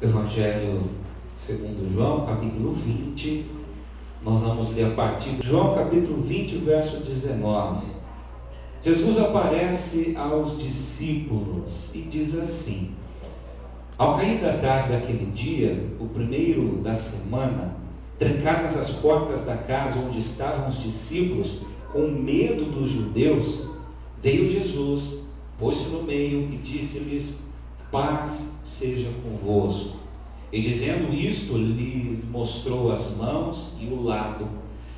Evangelho segundo João, capítulo 20. Nós vamos ler a partir de João, capítulo 20, verso 19. Jesus aparece aos discípulos e diz assim: ao cair da tarde daquele dia, o primeiro da semana, trancadas as portas da casa onde estavam os discípulos, com medo dos judeus, veio Jesus, pôs-se no meio e disse-lhes: paz seja convosco. E dizendo isto, lhes mostrou as mãos e o lado.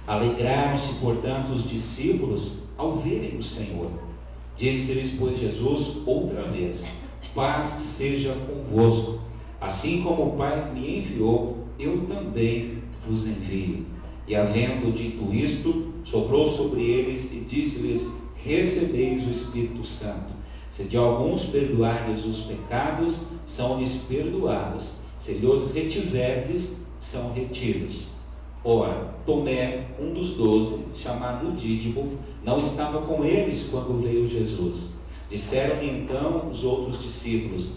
Alegraram-se, portanto, os discípulos ao verem o Senhor. Disse-lhes, pois, Jesus outra vez: paz seja convosco. Assim como o Pai me enviou, eu também vos envio. E havendo dito isto, soprou sobre eles e disse-lhes: recebeis o Espírito Santo. Se de alguns perdoardes os pecados, são-lhes perdoados. Se lhes retiverdes, são retidos. Ora, Tomé, um dos 12, chamado Dídimo, não estava com eles quando veio Jesus. Disseram-lhe então os outros discípulos: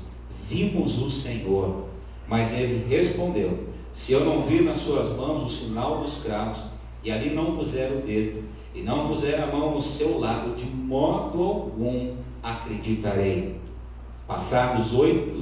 vimos o Senhor. Mas ele respondeu: se eu não vir nas suas mãos o sinal dos cravos, e ali não puser o dedo, e não puser a mão no seu lado, de modo algum acreditarei. Passados 8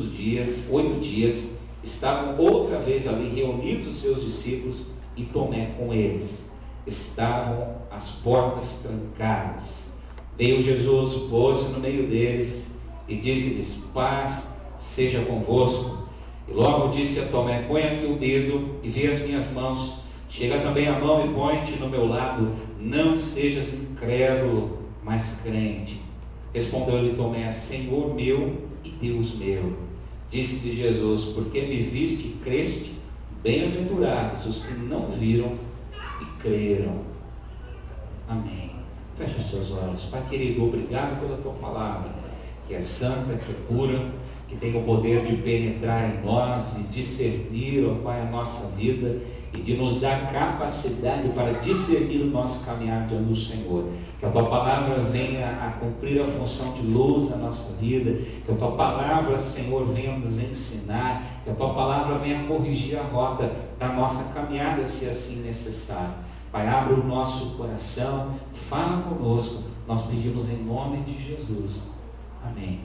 dias, estavam outra vez ali reunidos os seus discípulos e Tomé com eles. Estavam as portas trancadas. Veio Jesus, pôs-se no meio deles e disse-lhes: paz seja convosco. E logo disse a Tomé: põe aqui o dedo e vê as minhas mãos. Chega também a mão e põe-te no meu lado. Não sejas incrédulo, mas crente. Respondeu-lhe Tomé: Senhor meu e Deus meu. Disse-lhe Jesus: porque me viste e creste, bem-aventurados os que não viram e creram. Amém. Feche os teus olhos. Pai querido, obrigado pela tua palavra, que é santa, que é pura, que tem o poder de penetrar em nós e discernir, ó Pai, a nossa vida e de nos dar capacidade para discernir o nosso caminhar diante do Senhor. Que a tua palavra venha a cumprir a função de luz na nossa vida, que a tua palavra, Senhor, venha nos ensinar, que a tua palavra venha corrigir a rota da nossa caminhada, se assim necessário. Pai, abre o nosso coração, fala conosco, nós pedimos em nome de Jesus. Amém.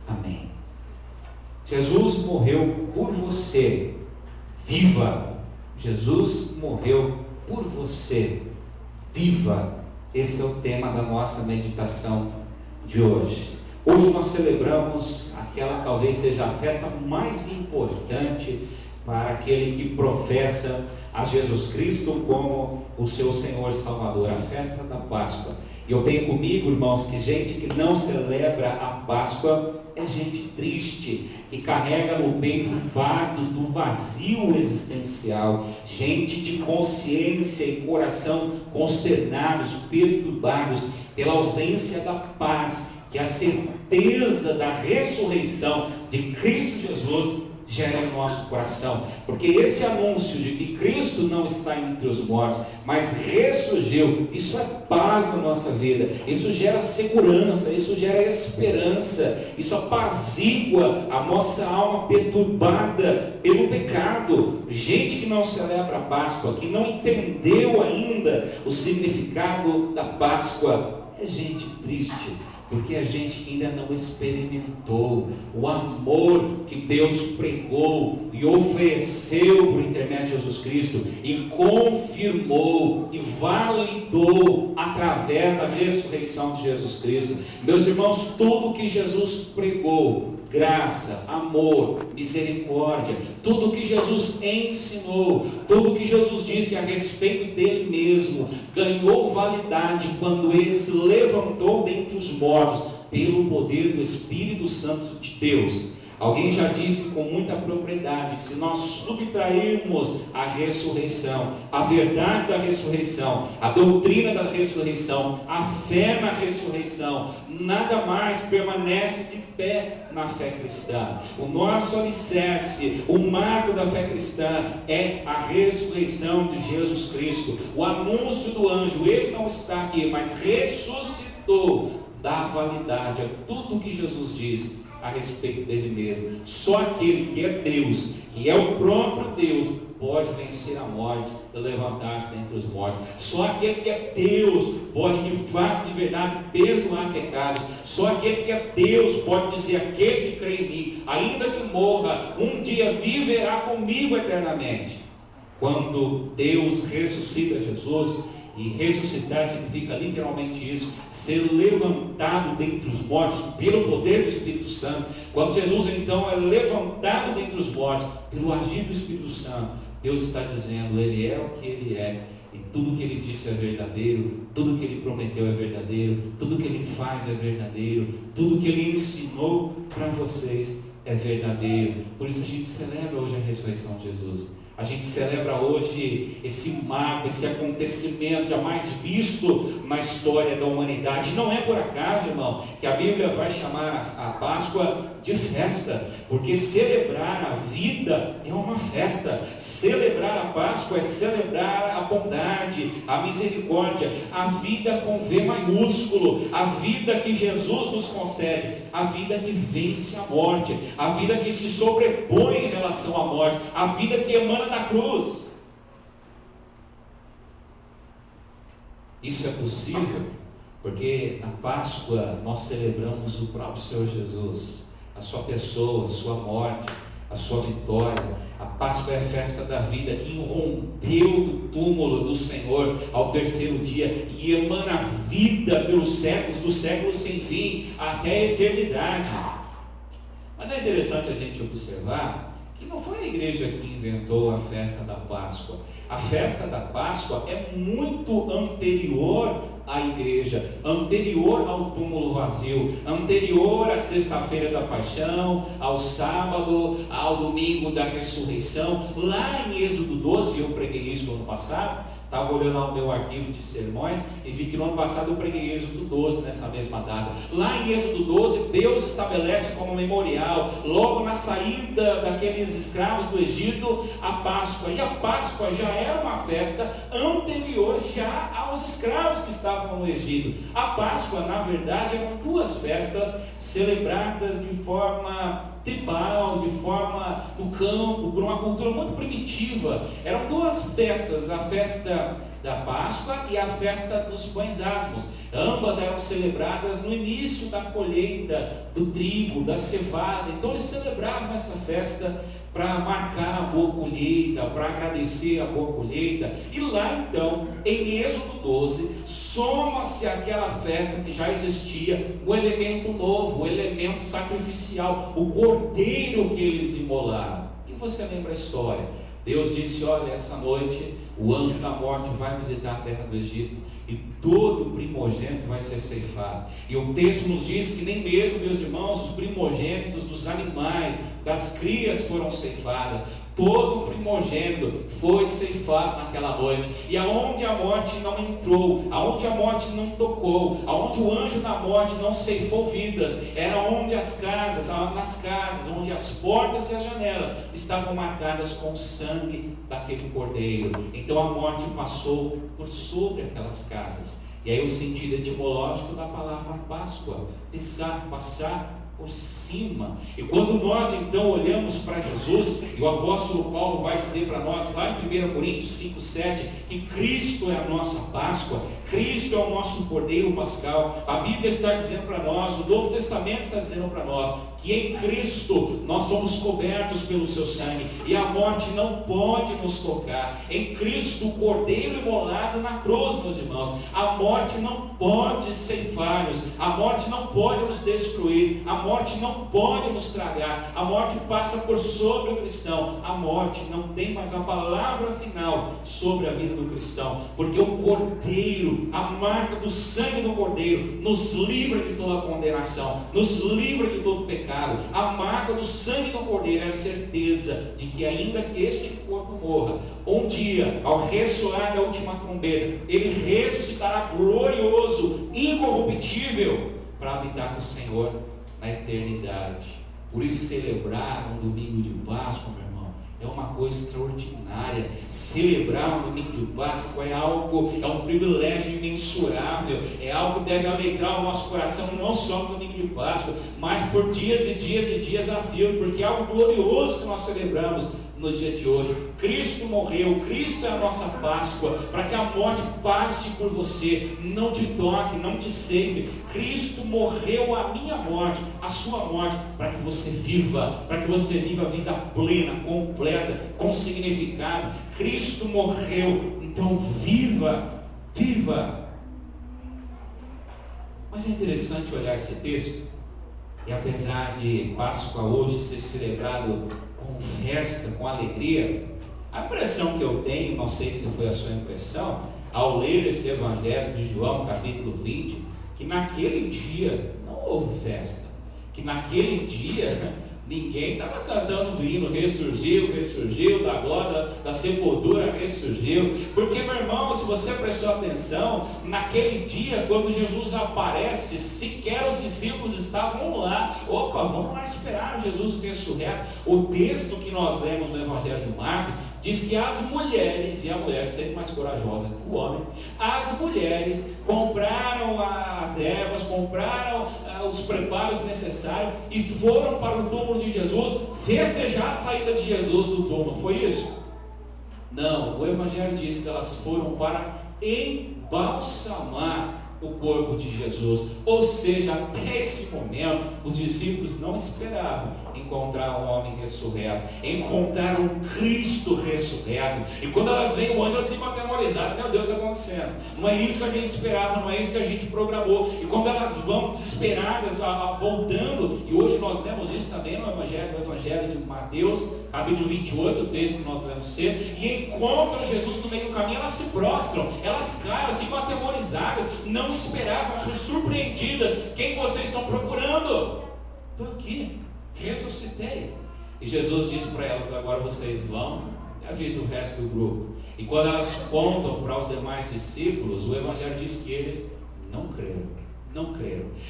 Amém. Jesus morreu por você. Viva! Jesus morreu por você. Viva! Esse é o tema da nossa meditação de hoje. Hoje nós celebramos aquela talvez seja a festa mais importante para aquele que professa a Jesus Cristo como o seu Senhor Salvador, a festa da Páscoa. E eu tenho comigo, irmãos, que gente que não celebra a Páscoa é gente triste, que carrega no peito o fardo do vazio existencial, gente de consciência e coração consternados, perturbados pela ausência da paz que a certeza da ressurreição de Cristo Jesus gera no nosso coração, porque esse anúncio de que Cristo não está entre os mortos, mas ressurgiu, isso é paz na nossa vida, isso gera segurança, isso gera esperança, isso apazigua a nossa alma perturbada pelo pecado. Gente que não celebra a Páscoa, que não entendeu ainda o significado da Páscoa, é gente triste, porque a gente ainda não experimentou o amor que Deus pregou e ofereceu por intermédio de Jesus Cristo e confirmou e validou através da ressurreição de Jesus Cristo. Meus irmãos, tudo que Jesus pregou, graça, amor, misericórdia, tudo que Jesus ensinou, tudo que Jesus disse a respeito dele mesmo, ganhou validade quando ele se levantou dentre os mortos, pelo poder do Espírito Santo de Deus. Alguém já disse com muita propriedade que se nós subtrairmos a ressurreição, a verdade da ressurreição, a doutrina da ressurreição, a fé na ressurreição, nada mais permanece de pé na fé cristã. O nosso alicerce, o marco da fé cristã é a ressurreição de Jesus Cristo. O anúncio do anjo, ele não está aqui, mas ressuscitou, dá validade a tudo que Jesus disse a respeito dele mesmo. Só aquele que é Deus, que é o próprio Deus, pode vencer a morte e levantar-se dentre os mortos. Só aquele que é Deus pode de fato, de verdade, perdoar pecados. Só aquele que é Deus pode dizer: aquele que crê em mim, ainda que morra, um dia viverá comigo eternamente. Quando Deus ressuscita Jesus, e ressuscitar significa literalmente isso, ser levantado dentre os mortos pelo poder do Espírito Santo. Quando Jesus então é levantado dentre os mortos pelo agir do Espírito Santo, Deus está dizendo: Ele é o que Ele é, e tudo que Ele disse é verdadeiro, tudo que Ele prometeu é verdadeiro, tudo que Ele faz é verdadeiro, tudo que Ele ensinou para vocês é verdadeiro. Por isso a gente celebra hoje a ressurreição de Jesus. A gente celebra hoje esse marco, esse acontecimento jamais visto na história da humanidade. Não é por acaso, irmão, que a Bíblia vai chamar a Páscoa de festa, porque celebrar a vida é uma festa. Celebrar a Páscoa é celebrar a bondade, a misericórdia, a vida com V maiúsculo, a vida que Jesus nos concede, a vida que vence a morte, a vida que se sobrepõe em relação à morte, a vida que emana da cruz. Isso é possível porque na Páscoa nós celebramos o próprio Senhor Jesus, a sua pessoa, a sua morte, a sua vitória. A Páscoa é a festa da vida que irrompeu do túmulo do Senhor ao terceiro dia e emana vida pelos séculos, dos séculos sem fim até a eternidade. Mas é interessante a gente observar que não foi a igreja que inventou a festa da Páscoa. A festa da Páscoa é muito anterior à igreja, anterior ao túmulo vazio, anterior à sexta-feira da paixão, ao sábado, ao domingo da ressurreição. Lá em Êxodo 12, eu preguei isso ano passado. Estava olhando lá o meu arquivo de sermões e vi que no ano passado eu preguei Êxodo 12 nessa mesma data. Lá em Êxodo 12, Deus estabelece como memorial, logo na saída daqueles escravos do Egito, a Páscoa. E a Páscoa já era uma festa anterior já aos escravos que estavam no Egito. A Páscoa, na verdade, eram duas festas celebradas de forma tribal, de forma no campo, por uma cultura muito primitiva. Eram duas festas, a festa da Páscoa e a festa dos pães asmos. Ambas eram celebradas no início da colheita do trigo, da cevada. Então eles celebravam essa festa para marcar a boa colheita, para agradecer a boa colheita. E lá então, em Êxodo 12, soma-se àquela festa que já existia, o elemento novo, o elemento sacrificial, o cordeiro que eles imolaram. E você lembra a história? Deus disse: olha, essa noite o anjo da morte vai visitar a terra do Egito e todo primogênito vai ser ceifado. E o texto nos diz que nem mesmo, meus irmãos, os primogênitos dos animais, das crias foram ceifadas. Todo primogênito foi ceifado naquela noite. E aonde a morte não entrou, aonde a morte não tocou, aonde o anjo da morte não ceifou vidas, era onde as casas, nas casas, onde as portas e as janelas estavam marcadas com o sangue daquele cordeiro. Então a morte passou por sobre aquelas casas. E aí o sentido etimológico da palavra Páscoa, passar por cima. E quando nós então olhamos para Jesus, e o apóstolo Paulo vai dizer para nós lá em 1 Coríntios 5,7, que Cristo é a nossa Páscoa, Cristo é o nosso Cordeiro Pascal. A Bíblia está dizendo para nós, o Novo Testamento está dizendo para nós, que em Cristo nós somos cobertos pelo seu sangue, e a morte não pode nos tocar. Em Cristo, o Cordeiro imolado na cruz, meus irmãos, a morte não pode ceifar-nos, a morte não pode nos destruir, a morte não pode nos tragar, a morte passa por sobre o cristão, a morte não tem mais a palavra final sobre a vida do cristão, porque o Cordeiro, a marca do sangue do Cordeiro, nos livra de toda condenação, nos livra de todo pecado. A marca do sangue do Cordeiro é a certeza de que ainda que este corpo morra, um dia, ao ressoar da última trombeta, ele ressuscitará glorioso, incorruptível, para habitar com o Senhor na eternidade. Por isso celebrar um domingo de Páscoa, meu irmão, é uma coisa extraordinária. Celebrar o domingo de Páscoa é um privilégio imensurável, é algo que deve alegrar o nosso coração, não só no domingo de Páscoa, mas por dias e dias e dias a fio, porque é algo glorioso que nós celebramos no dia de hoje. Cristo morreu, Cristo é a nossa Páscoa, para que a morte passe por você, não te toque, não te ceife. Cristo morreu a minha morte, a sua morte, para que você viva a vida plena, completa, com significado. Cristo morreu, então viva. Mas é interessante olhar esse texto, e apesar de Páscoa hoje ser celebrado com festa, com alegria, a impressão que eu tenho, não sei se foi a sua impressão, ao ler esse Evangelho de João, capítulo 20, que naquele dia não houve festa, que naquele dia ninguém estava cantando o hino, ressurgiu, da glória, da sepultura ressurgiu. Porque, meu irmão, se você prestou atenção, naquele dia, quando Jesus aparece, sequer os discípulos estavam lá. Vamos lá esperar Jesus ressurreto. O texto que nós lemos no Evangelho de Marcos diz que as mulheres, e a mulher sempre mais corajosa que o homem, as mulheres compraram as ervas, compraram os preparos necessários e foram para o túmulo de Jesus festejar a saída de Jesus do túmulo. Foi isso? Não, o Evangelho diz que elas foram para embalsamar o corpo de Jesus. Ou seja, até esse momento os discípulos não esperavam encontrar um homem ressurreto, encontraram um Cristo ressurreto. E quando elas veem o anjo, elas ficam atemorizadas. Meu Deus, está acontecendo, não é isso que a gente esperava, não é isso que a gente programou. E quando elas vão desesperadas, voltando, e hoje nós lemos isso também no Evangelho de Mateus, capítulo 28, o texto que nós lemos cedo, e encontram Jesus no meio do caminho, elas se prostram, elas caem, elas ficam atemorizadas, não esperavam, foram surpreendidas. Quem vocês estão procurando? Estou aqui, ressuscitei. E Jesus disse para elas: agora vocês vão e avisa o resto do grupo. E quando elas contam para os demais discípulos, o Evangelho diz que eles não creram.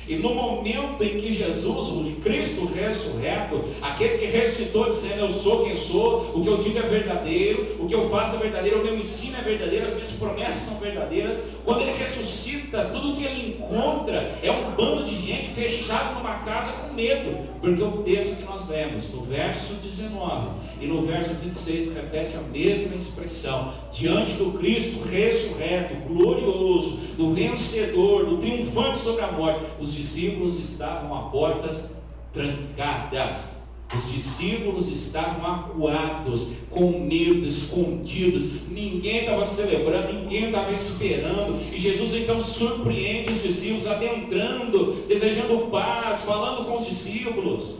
E no momento em que Jesus, o Cristo ressurreto, aquele que ressuscitou dizendo: eu sou quem sou, o que eu digo é verdadeiro, o que eu faço é verdadeiro, o meu ensino é verdadeiro, as minhas promessas são verdadeiras. Quando ele ressuscita, tudo que ele encontra é um bando de gente fechado numa casa com medo, porque o texto que nós lemos no verso 19 e no verso 26 repete a mesma expressão: diante do Cristo ressurreto, glorioso, do vencedor, do triunfante sobre a morte, os discípulos estavam a portas trancadas. Os discípulos estavam acuados, com medo, escondidos. Ninguém estava celebrando, ninguém estava esperando. E Jesus então surpreende os discípulos, adentrando, desejando paz, falando com os discípulos.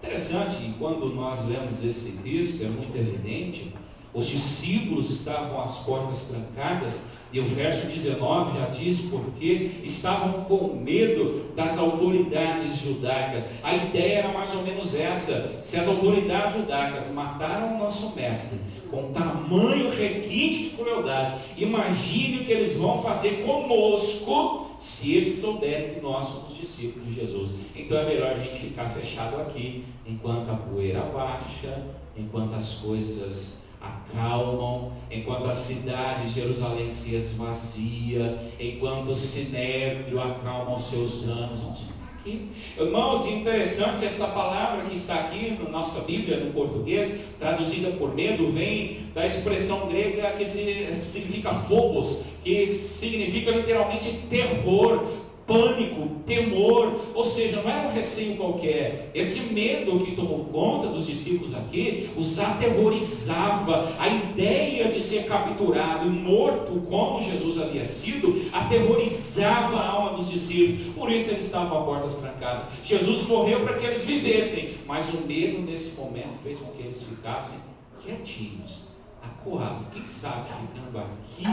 Interessante, quando nós lemos esse texto, é muito evidente. Os discípulos estavam às portas trancadas, e o verso 19 já diz porque estavam com medo das autoridades judaicas. A ideia era mais ou menos essa: se as autoridades judaicas mataram o nosso mestre com tamanho requinte de crueldade, imagine o que eles vão fazer conosco se eles souberem que nós somos discípulos de Jesus. Então é melhor a gente ficar fechado aqui enquanto a poeira baixa, enquanto as coisas acalmam, enquanto a cidade de Jerusalém se esvazia, enquanto o sinédrio acalma os seus anos. Vamos ficar aqui. Irmãos, interessante, essa palavra que está aqui na nossa Bíblia, no português, traduzida por medo, vem da expressão grega que significa phobos, que significa literalmente terror, pânico, temor. Ou seja, não era um receio qualquer. Esse medo que tomou conta dos discípulos aqui os aterrorizava. A ideia de ser capturado e morto como Jesus havia sido aterrorizava a alma dos discípulos. Por isso eles estavam a portas trancadas. Jesus morreu para que eles vivessem, mas o medo nesse momento fez com que eles ficassem quietinhos, acuados. Quem sabe ficando aqui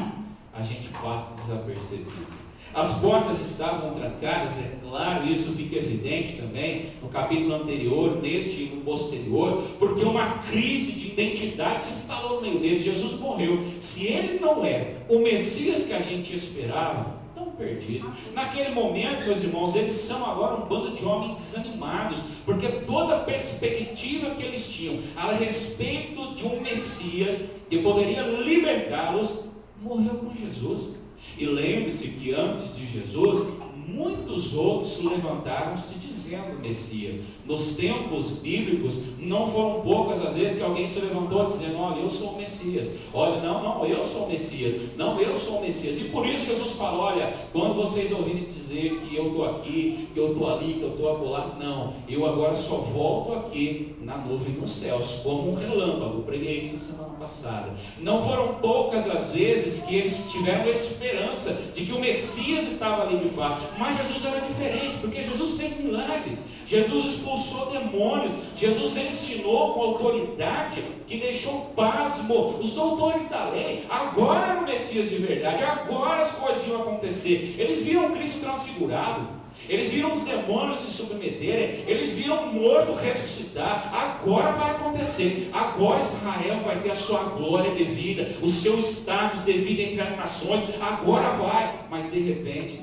a gente passa desapercebido. As portas estavam trancadas, é claro, isso fica evidente também no capítulo anterior, neste e no posterior, porque uma crise de identidade se instalou no meio deles. Jesus morreu. Se ele não é o Messias que a gente esperava, então perdidos. Naquele momento, meus irmãos, eles são agora um bando de homens desanimados, porque toda a perspectiva que eles tinham a respeito de um Messias que poderia libertá-los, morreu com Jesus. E lembre-se que antes de Jesus, muitos outros levantaram-se dizendo Messias. Nos tempos bíblicos, não foram poucas as vezes que alguém se levantou dizendo: olha, eu sou o Messias. Olha, não, eu sou o Messias. Não, eu sou o Messias. E por isso Jesus falou: olha, quando vocês ouvirem dizer que eu estou aqui, que eu estou ali, que eu estou acolá, não, eu agora só volto aqui na nuvem nos céus, como um relâmpago. Eu preguei isso semana passada. Não foram poucas as vezes que eles tiveram esperança de que o Messias estava ali de fato. Mas Jesus era diferente, porque Jesus fez milagres, Jesus expulsou demônios, Jesus ensinou com autoridade que deixou pasmo os doutores da lei. Agora era o Messias de verdade, agora as coisas iam acontecer. Eles viram Cristo transfigurado, eles viram os demônios se submeterem, eles viram o morto ressuscitar. Agora vai acontecer, agora Israel vai ter a sua glória devida, o seu status devido entre as nações, agora vai. Mas de repente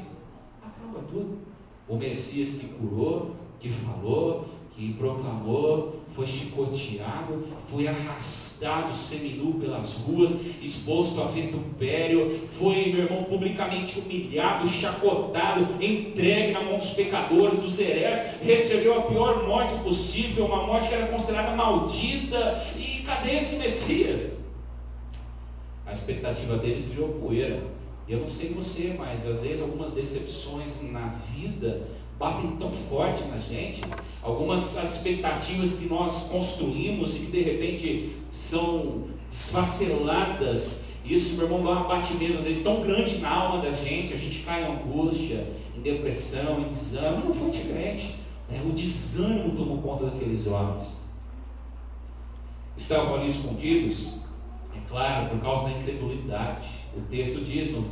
acaba tudo. O Messias que curou, que falou, que proclamou, foi chicoteado, foi arrastado seminu pelas ruas, exposto a vitupério, foi, meu irmão, publicamente humilhado, chacotado, entregue na mão dos pecadores, dos hereges, recebeu a pior morte possível, uma morte que era considerada maldita. E cadê esse Messias? A expectativa deles virou poeira. Eu não sei você, mas às vezes algumas decepções na vida batem tão forte na gente, algumas expectativas que nós construímos e que de repente são desfaceladas. Isso, meu irmão, dá um abatimento às vezes tão grande na alma da gente, a gente cai em angústia, em depressão, em desânimo. Não foi diferente, né? O desânimo tomou conta daqueles homens. Estavam ali escondidos, é claro, por causa da incredulidade. O texto diz no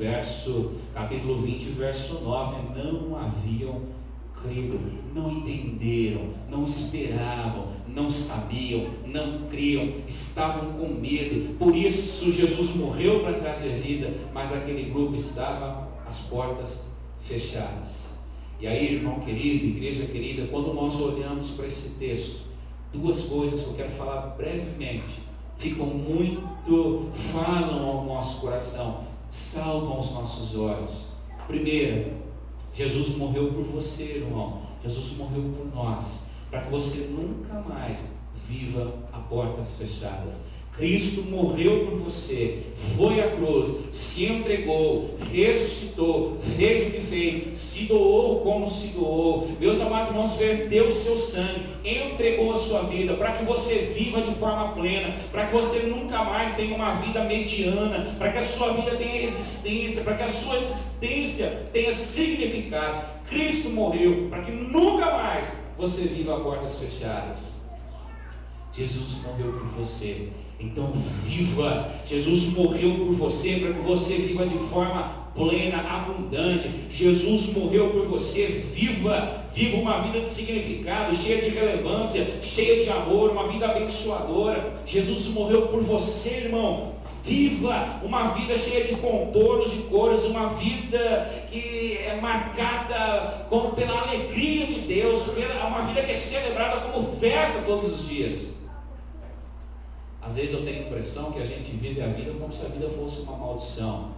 capítulo 20, verso 9, não haviam crido, não entenderam, não esperavam, não sabiam, não criam, estavam com medo. Por isso Jesus morreu para trazer vida, mas aquele grupo estava às portas fechadas. E aí, irmão querido, igreja querida, quando nós olhamos para esse texto, duas coisas que eu quero falar brevemente falam ao nosso coração, saltam aos nossos olhos. Primeiro, Jesus morreu por você, irmão. Jesus morreu por nós, para que você nunca mais viva a portas fechadas. Cristo morreu por você, foi à cruz, se entregou, ressuscitou, fez o que fez, se doou como se doou. Meus amados irmãos, verteu o seu sangue, entregou a sua vida, para que você viva de forma plena, para que você nunca mais tenha uma vida mediana, para que a sua vida tenha existência, para que a sua existência tenha significado. Cristo morreu para que nunca mais você viva a portas fechadas. Jesus morreu por você, então viva. Jesus morreu por você para que você viva de forma plena, abundante. Jesus morreu por você, viva uma vida de significado, cheia de relevância, cheia de amor, uma vida abençoadora. Jesus morreu por você, irmão. Viva uma vida cheia de contornos e cores, uma vida que é marcada pela alegria de Deus, uma vida que é celebrada como festa todos os dias. Às vezes eu tenho a impressão que a gente vive a vida como se a vida fosse uma maldição,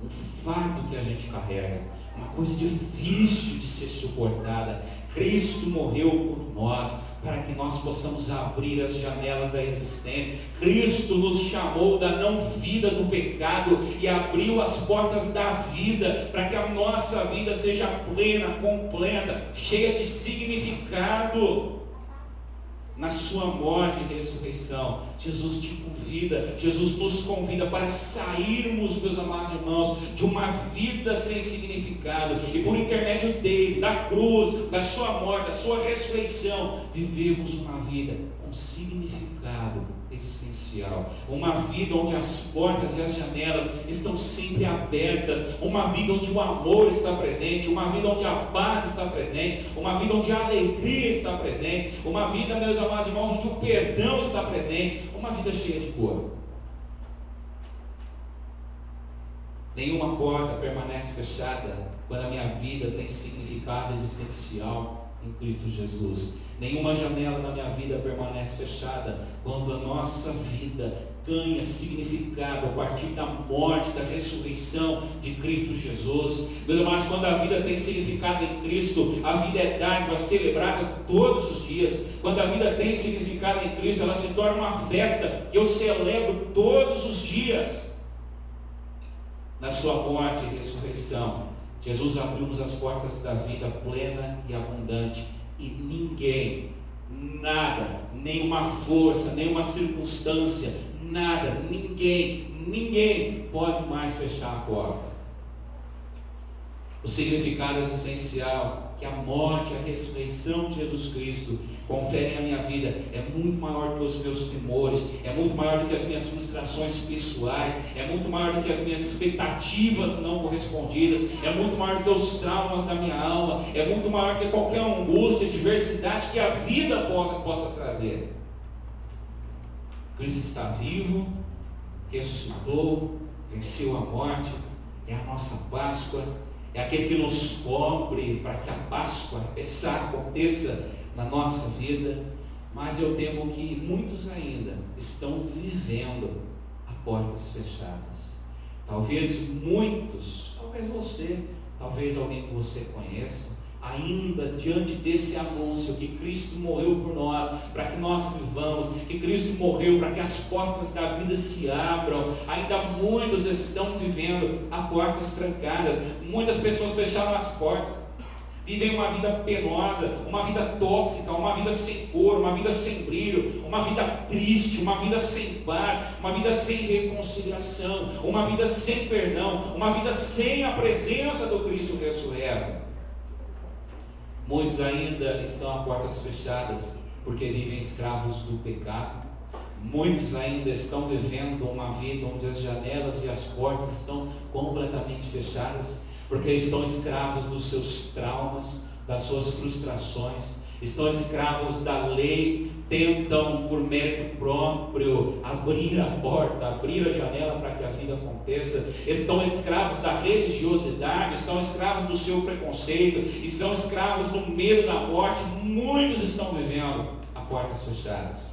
um fardo que a gente carrega, uma coisa difícil de ser suportada. Cristo morreu por nós, para que nós possamos abrir as janelas da existência. Cristo nos chamou da não vida do pecado e abriu as portas da vida, para que a nossa vida seja plena, completa, cheia de significado. Na sua morte e ressurreição, Jesus te convida, Jesus nos convida para sairmos, meus amados irmãos, de uma vida sem significado, e por intermédio dele, da cruz, da sua morte, da sua ressurreição, vivemos uma vida com significado existencial, uma vida onde as portas e as janelas estão sempre abertas, uma vida onde o amor está presente, uma vida onde a paz está presente, uma vida onde a alegria está presente, uma vida, meus amados irmãos, onde o perdão está presente, uma vida cheia de cor. Nenhuma porta permanece fechada quando a minha vida tem significado existencial em Cristo Jesus. Nenhuma janela na minha vida permanece fechada quando a nossa vida ganha significado a partir da morte, da ressurreição de Cristo Jesus. Meus irmãos, quando a vida tem significado em Cristo, a vida é dádiva, celebrada todos os dias. Quando a vida tem significado em Cristo, ela se torna uma festa que eu celebro todos os dias. Na sua morte e ressurreição, Jesus abriu-nos as portas da vida plena e abundante, e ninguém, nada, nenhuma força, nenhuma circunstância, nada, ninguém pode mais fechar a porta. O significado essencial que a morte e a ressurreição de Jesus Cristo conferem à minha vida é muito maior do que os meus temores, é muito maior do que as minhas frustrações pessoais, é muito maior do que as minhas expectativas não correspondidas, é muito maior do que os traumas da minha alma, é muito maior do que qualquer angústia, adversidade que a vida possa trazer. Cristo está vivo, ressuscitou, venceu a morte, é a nossa Páscoa, é aquele que nos cobre para que a Páscoa, aconteça na nossa vida. Mas eu temo que muitos ainda estão vivendo a portas fechadas. Talvez muitos, talvez você, talvez alguém que você conheça, ainda diante desse anúncio que Cristo morreu por nós, para que nós vivamos, que Cristo morreu para que as portas da vida se abram, ainda muitos estão vivendo a portas trancadas. Muitas pessoas fecharam as portas, vivem uma vida penosa, uma vida tóxica, uma vida sem cor, uma vida sem brilho, uma vida triste, uma vida sem paz, uma vida sem reconciliação, uma vida sem perdão, uma vida sem a presença do Cristo ressurreto. Muitos ainda estão a portas fechadas porque vivem escravos do pecado. Muitos ainda estão vivendo uma vida onde as janelas e as portas estão completamente fechadas, porque estão escravos dos seus traumas, das suas frustrações, estão escravos da lei, tentam por mérito próprio abrir a porta, abrir a janela para que a vida aconteça, estão escravos da religiosidade, estão escravos do seu preconceito, estão escravos do medo da morte. Muitos estão vivendo a portas fechadas.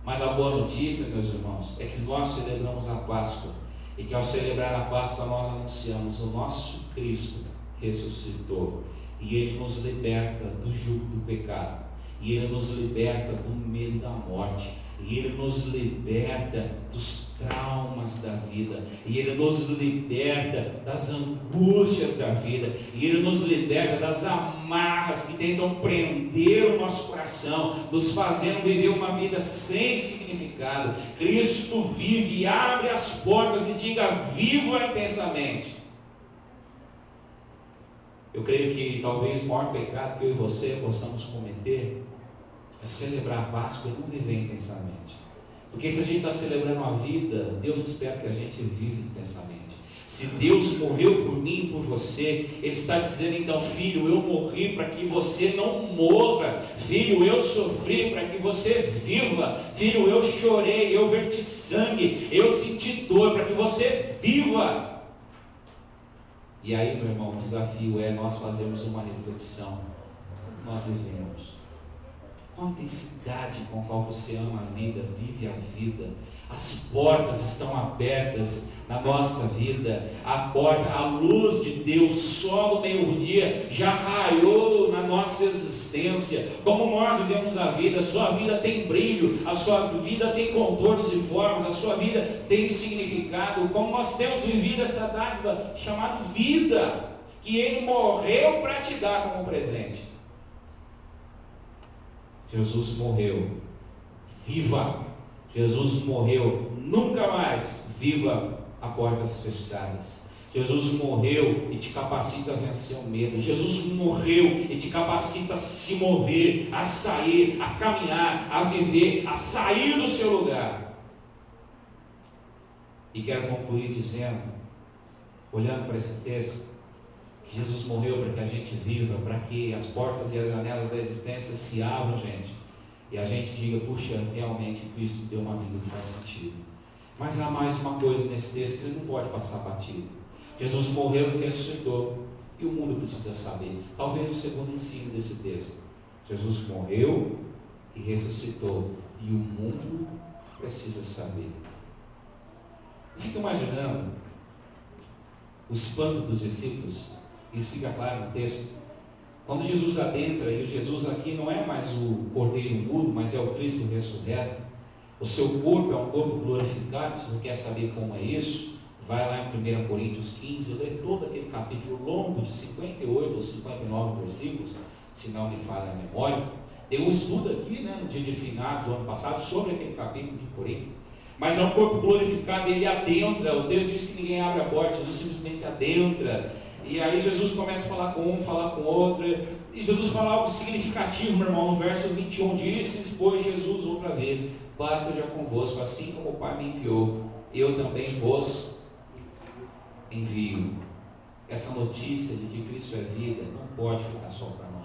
Mas a boa notícia, meus irmãos, é que nós celebramos a Páscoa, e que ao celebrar a Páscoa nós anunciamos: o nosso Cristo ressuscitou, e Ele nos liberta do jugo do pecado, e Ele nos liberta do medo da morte, e Ele nos liberta dos traumas da vida, e Ele nos liberta das angústias da vida, e Ele nos liberta das amarras que tentam prender o nosso coração, nos fazendo viver uma vida sem significado. Cristo vive e abre as portas e diga: viva intensamente. Eu creio que talvez o maior pecado que eu e você possamos cometer é celebrar a Páscoa e não viver intensamente. Porque se a gente está celebrando a vida, Deus espera que a gente viva intensamente. Se Deus morreu por mim e por você, Ele está dizendo: então, filho, eu morri para que você não morra. Filho, eu sofri para que você viva. Filho, eu chorei, eu verti sangue, eu senti dor para que você viva. E aí, meu irmão, o desafio é nós fazermos uma reflexão. Nós vivemos. Qual a intensidade com a qual você ama a vida, vive a vida? As portas estão abertas na nossa vida. A porta, a luz de Deus, só no meio-dia já raiou na nossa existência. Como nós vivemos a vida, a sua vida tem brilho, a sua vida tem contornos e formas, a sua vida tem significado. Como nós temos vivido essa dádiva chamada vida, que Ele morreu para te dar como presente. Jesus morreu, viva. Jesus morreu, nunca mais viva a portas fechadas. Jesus morreu e te capacita a vencer o medo. Jesus morreu e te capacita a se mover, a sair, a caminhar, a viver, a sair do seu lugar. E quero concluir dizendo, olhando para esse texto, que Jesus morreu para que a gente viva, para que as portas e as janelas da existência se abram, gente, e a gente diga: puxa, realmente Cristo deu uma vida que faz sentido. Mas há mais uma coisa nesse texto que ele não pode passar batido. Jesus morreu e ressuscitou, e o mundo precisa saber. Talvez o segundo ensino desse texto: Jesus morreu e ressuscitou, e o mundo precisa saber. Fica imaginando o espanto dos discípulos. Isso fica claro no texto. Quando Jesus adentra, e o Jesus aqui não é mais o cordeiro mudo, mas é o Cristo ressurreto. O seu corpo é um corpo glorificado. Se você quer saber como é isso, vai lá em 1 Coríntios 15, lê todo aquele capítulo longo de 58 ou 59 versículos, se não me falha a memória. Tem um estudo aqui, no dia de finados do ano passado, sobre aquele capítulo de Coríntios. Mas é um corpo glorificado, ele adentra. O texto diz que ninguém abre a porta, Jesus simplesmente adentra. E aí Jesus começa a falar com um, falar com outro. E Jesus fala algo significativo, meu irmão, no verso 21. Disse, pois, Jesus outra vez: paz seja convosco, assim como o Pai me enviou, eu também vos envio. Essa notícia de que Cristo é vida não pode ficar só para nós.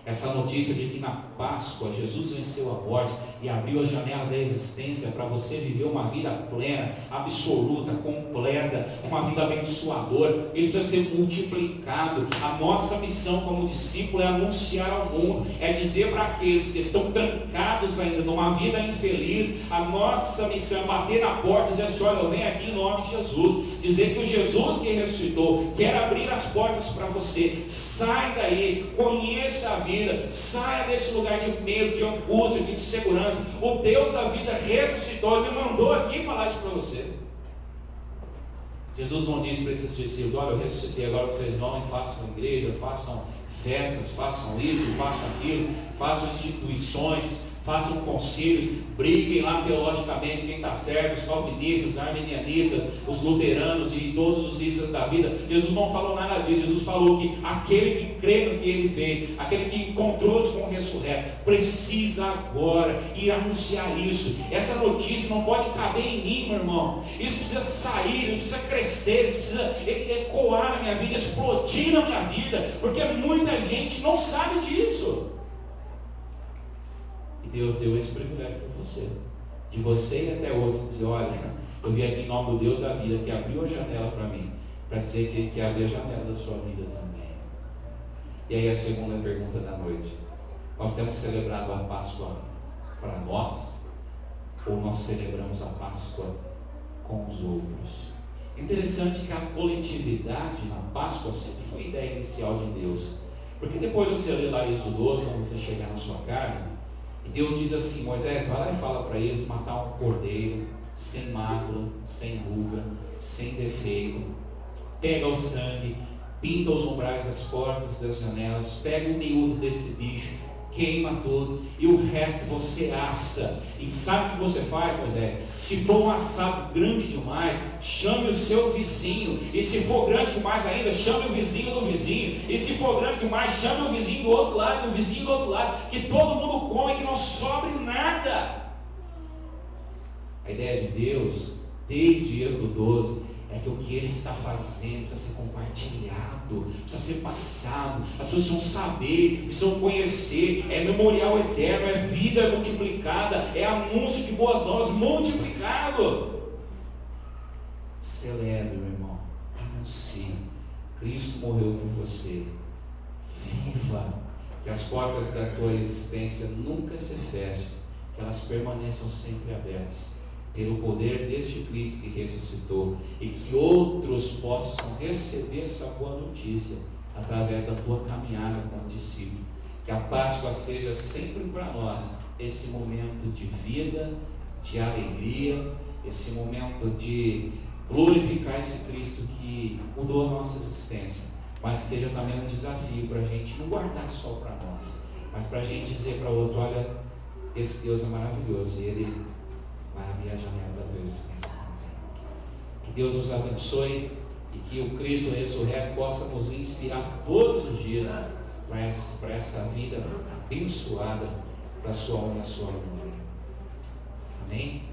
Essa notícia de que na Páscoa Jesus venceu a morte e abriu a janela da existência para você viver uma vida plena, absoluta, completa, uma vida abençoadora. Isso precisa ser multiplicado. A nossa missão como discípulo é anunciar ao mundo, é dizer para aqueles que estão trancados ainda numa vida infeliz, a nossa missão é bater na porta e dizer assim: olha, eu venho aqui em nome de Jesus, dizer que o Jesus que ressuscitou quer abrir as portas para você. Sai daí, conheça a vida, saia desse lugar de medo, de angústia, de insegurança. O Deus da vida ressuscitou e me mandou aqui falar isso para você. Jesus não disse para esses discípulos: olha, eu ressuscitei, agora vocês vão e façam igreja, façam festas, façam isso, façam aquilo, façam instituições, façam conselhos, briguem lá teologicamente quem está certo, os calvinistas, os arminianistas, os luteranos e todos os istas da vida. Jesus não falou nada disso. Jesus falou que aquele que crê no que ele fez, aquele que encontrou-se com o ressurreto, precisa agora ir anunciar isso. Essa notícia não pode caber em mim, meu irmão. Isso precisa sair, isso precisa crescer, isso precisa ecoar na minha vida, explodir na minha vida, porque muita gente não sabe disso. Deus deu esse privilégio para você, de você e até outros dizer: olha, eu vim aqui em nome do Deus da vida, que abriu a janela para mim, para dizer que Ele quer abrir a janela da sua vida também. E aí a segunda pergunta da noite: nós temos celebrado a Páscoa para nós, ou nós celebramos a Páscoa com os outros? Interessante que a coletividade na Páscoa sempre foi a ideia inicial de Deus, porque depois você lê lá Êxodo 12, quando você chegar na sua casa, e Deus diz assim: Moisés, vai lá e fala para eles matar um cordeiro sem mácula, sem ruga, sem defeito. Pega o sangue, pinta os umbrais das portas, das janelas, pega o miúdo desse bicho, queima tudo, e o resto você assa. E sabe o que você faz, Moisés? Se for um assado grande demais, chame o seu vizinho. E se for grande demais ainda, chame o vizinho do vizinho. E se for grande demais, chame o vizinho do outro lado, e o vizinho do outro lado, que todo mundo come, que não sobre nada. A ideia de Deus, desde Êxodo 12, é que o que Ele está fazendo precisa ser compartilhado, precisa ser passado. As pessoas precisam saber, precisam conhecer. É memorial eterno, é vida multiplicada, é anúncio de boas novas multiplicado. Celebre, meu irmão, anuncie. Cristo morreu por você. Viva, que as portas da tua existência nunca se fechem, que elas permaneçam sempre abertas, pelo poder deste Cristo que ressuscitou, e que outros possam receber essa boa notícia através da tua caminhada como discípulo. Que a Páscoa seja sempre para nós esse momento de vida, de alegria, esse momento de glorificar esse Cristo que mudou a nossa existência, mas que seja também um desafio para a gente não guardar só para nós, mas para a gente dizer para o outro: olha, esse Deus é maravilhoso, e Ele vai abrir a janela da tua existência também. Que Deus nos abençoe e que o Cristo ressurreto possa nos inspirar todos os dias para essa vida abençoada, para a sua honra e a sua glória. Amém?